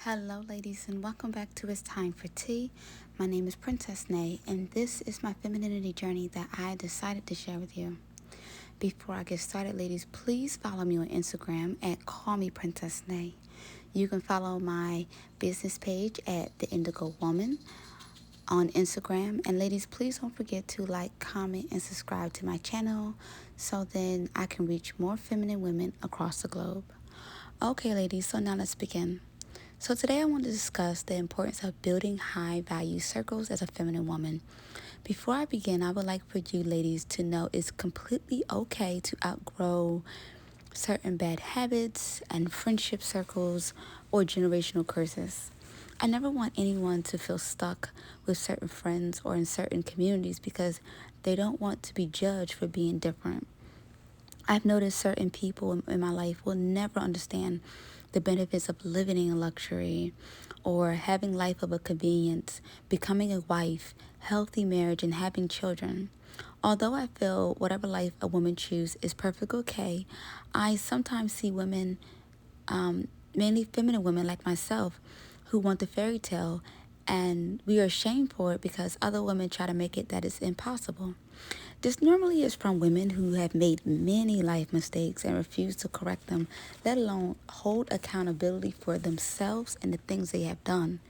Hello ladies and welcome back to It's Time for Tea. My name is Princess Nay and this is my femininity journey that I decided to share with you. Before I get started, ladies, please follow me on Instagram at callmeprincessnay. You can follow my business page at theindigowoman on Instagram. And ladies, please don't forget to like, comment, and subscribe to my channel so then I can reach more feminine women across the globe. Okay ladies, so now let's begin. So today I want to discuss the importance of building high-value circles as a feminine woman. Before I begin, I would like for you ladies to know it's completely okay to outgrow certain bad habits and friendship circles or generational curses. I never want anyone to feel stuck with certain friends or in certain communities because they don't want to be judged for being different. I've noticed certain people in my life will never understand the benefits of living in luxury or having life of a convenience, becoming a wife, healthy marriage, and having children. Although I feel whatever life a woman chooses is perfectly okay, I sometimes see women, mainly feminine women like myself, who want the fairy tale, and we are ashamed for it because other women try to make it that it's impossible. This normally is from women who have made many life mistakes and refuse to correct them, let alone hold accountability for themselves and the things they have done.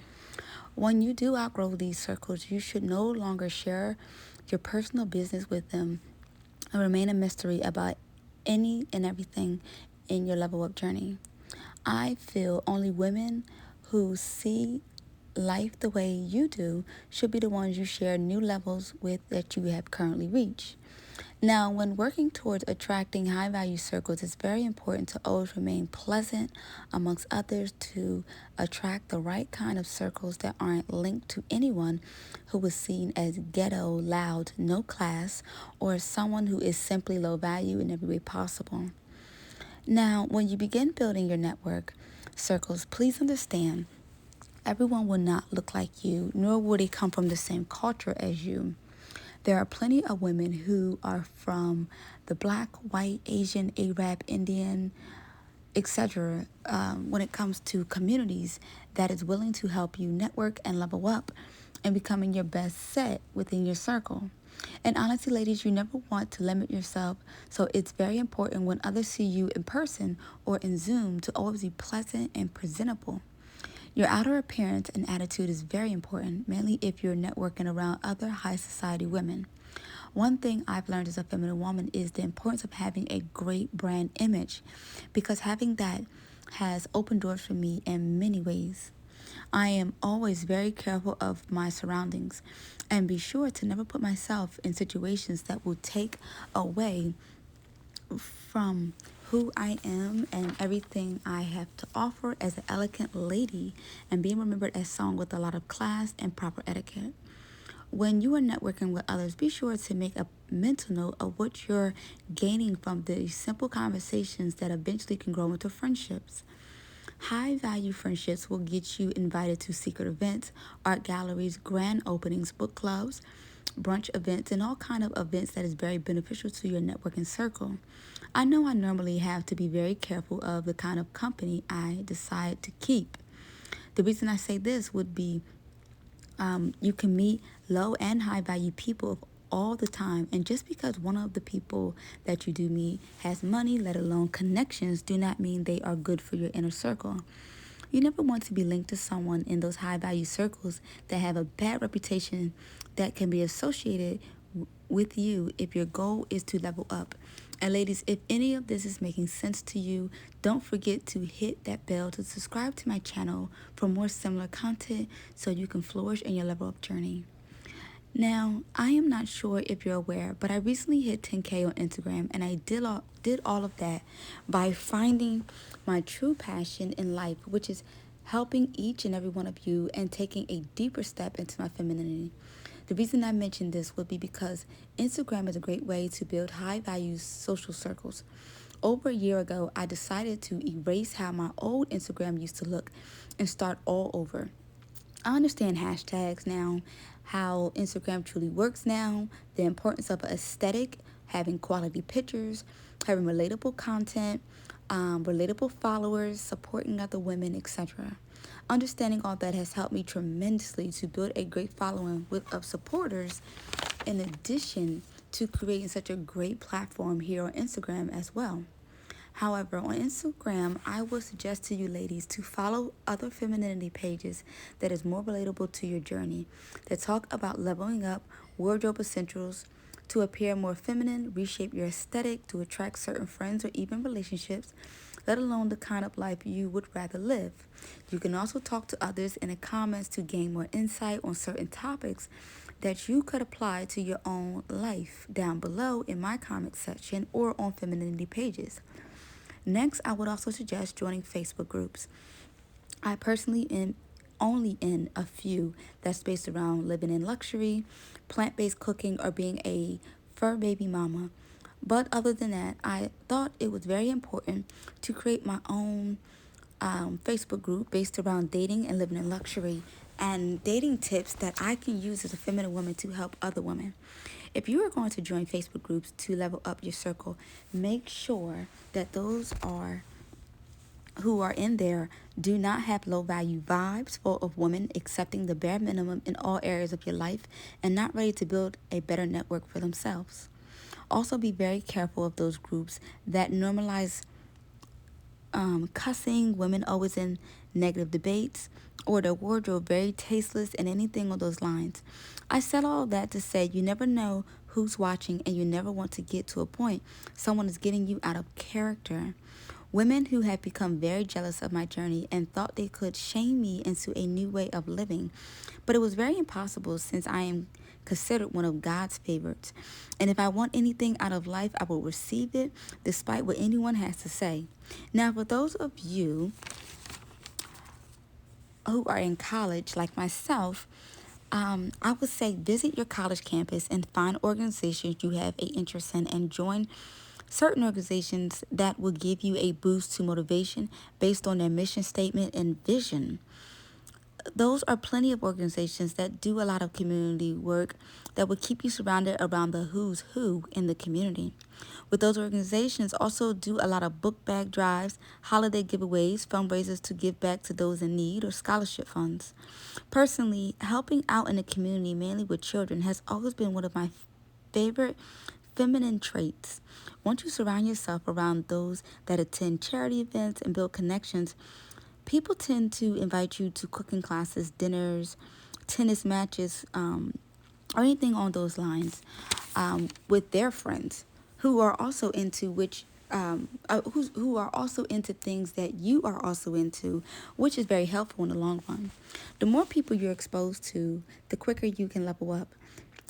When you do outgrow these circles, you should no longer share your personal business with them and remain a mystery about any and everything in your level up journey. I feel only women who see life the way you do should be the ones you share new levels with that you have currently reached. Now, when working towards attracting high value circles, it's very important to always remain pleasant amongst others to attract the right kind of circles that aren't linked to anyone who is seen as ghetto, loud, no class, or someone who is simply low value in every way possible. Now, when you begin building your network circles, please understand everyone will not look like you, nor will they come from the same culture as you. There are plenty of women who are from the Black, white, Asian, Arab, Indian, etc. When it comes to communities that is willing to help you network and level up and becoming your best set within your circle. And honestly, ladies, you never want to limit yourself, so it's very important when others see you in person or in Zoom to always be pleasant and presentable. Your outer appearance and attitude is very important, mainly if you're networking around other high society women. One thing I've learned as a feminine woman is the importance of having a great brand image, because having that has opened doors for me in many ways. I am always very careful of my surroundings and be sure to never put myself in situations that will take away from who I am and everything I have to offer as an elegant lady and being remembered as someone with a lot of class and proper etiquette. When you are networking with others, be sure to make a mental note of what you're gaining from these simple conversations that eventually can grow into friendships. High value friendships will get you invited to secret events, art galleries, grand openings, book clubs, brunch events, and all kind of events that is very beneficial to your networking circle. I know I normally have to be very careful of the kind of company I decide to keep. The reason I say this would be you can meet low and high value people all the time, and just because one of the people that you do meet has money, let alone connections, do not mean they are good for your inner circle. You never want to be linked to someone in those high value circles that have a bad reputation that can be associated with you if your goal is to level up. And ladies, if any of this is making sense to you, don't forget to hit that bell to subscribe to my channel for more similar content so you can flourish in your level up journey. Now, I am not sure if you're aware, but I recently hit 10K on Instagram, and I did all of that by finding my true passion in life, which is helping each and every one of you and taking a deeper step into my femininity. The reason I mentioned this would be because Instagram is a great way to build high-value social circles. Over a year ago, I decided to erase how my old Instagram used to look and start all over. I understand hashtags now, how Instagram truly works now, the importance of aesthetic, having quality pictures, having relatable content, relatable followers, supporting other women, etc. Understanding all that has helped me tremendously to build a great following of supporters, in addition to creating such a great platform here on Instagram as well. However, on Instagram, I would suggest to you ladies to follow other femininity pages that is more relatable to your journey, that talk about leveling up, wardrobe essentials, to appear more feminine, reshape your aesthetic to attract certain friends or even relationships, let alone the kind of life you would rather live. You can also talk to others in the comments to gain more insight on certain topics that you could apply to your own life down below in my comment section or on femininity pages. Next, I would also suggest joining Facebook groups. I personally am only in a few that's based around living in luxury, plant-based cooking, or being a fur baby mama. But other than that, I thought it was very important to create my own Facebook group based around dating and living in luxury and dating tips that I can use as a feminine woman to help other women. If you are going to join Facebook groups to level up your circle, make sure that those are who are in there do not have low value vibes full of women accepting the bare minimum in all areas of your life and not ready to build a better network for themselves. Also, be very careful of those groups that normalize cussing, women always in negative debates, or their wardrobe very tasteless, and anything on those lines. I said all that to say you never know who's watching, and you never want to get to a point someone is getting you out of character. Women who have become very jealous of my journey and thought they could shame me into a new way of living. But it was very impossible since I am considered one of God's favorites. And if I want anything out of life, I will receive it despite what anyone has to say. Now, for those of you who are in college, like myself, I would say visit your college campus and find organizations you have an interest in and join certain organizations that will give you a boost to motivation based on their mission statement and vision. Those are plenty of organizations that do a lot of community work that will keep you surrounded around the who's who in the community. With those organizations also do a lot of book bag drives, holiday giveaways, fundraisers to give back to those in need, or scholarship funds. Personally, helping out in the community, mainly with children, has always been one of my favorite feminine traits. Once you surround yourself around those that attend charity events and build connections, people tend to invite you to cooking classes, dinners, tennis matches, or anything on those lines with their friends who are also into who are also into things that you are also into, which is very helpful in the long run. The more people you're exposed to, the quicker you can level up.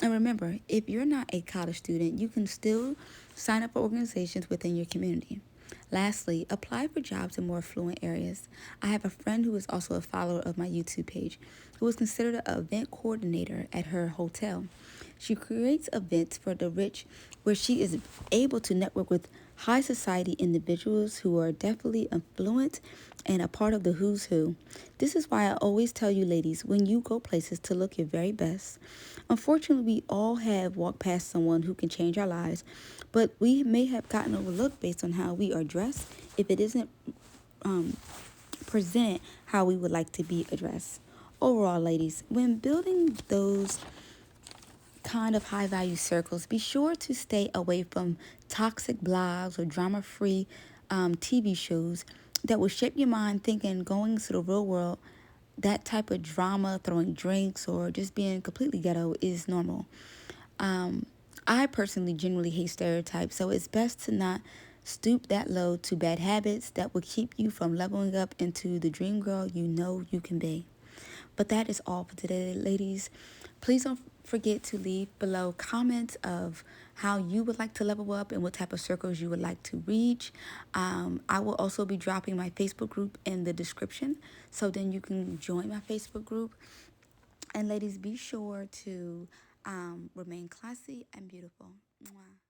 And remember, if you're not a college student, you can still sign up for organizations within your community. Lastly, apply for jobs in more affluent areas. I have a friend who is also a follower of my YouTube page who is considered an event coordinator at her hotel. She creates events for the rich where she is able to network with high society individuals who are definitely affluent and a part of the who's who. This is why I always tell you ladies, when you go places, to look your very best. Unfortunately, we all have walked past someone who can change our lives, but we may have gotten overlooked based on how we are dressed if it isn't presented how we would like to be addressed. Overall, ladies, when building those kind of high value circles, be sure to stay away from toxic blogs or drama free TV shows that will shape your mind thinking going into the real world, that type of drama, throwing drinks, or just being completely ghetto is normal. I personally generally hate stereotypes, so it's best to not stoop that low to bad habits that will keep you from leveling up into the dream girl you know you can be. But that is all for today, ladies. Please don't forget to leave below comments of how you would like to level up and what type of circles you would like to reach. I will also be dropping my Facebook group in the description, so then you can join my Facebook group. And ladies, be sure to remain classy and beautiful. Mwah.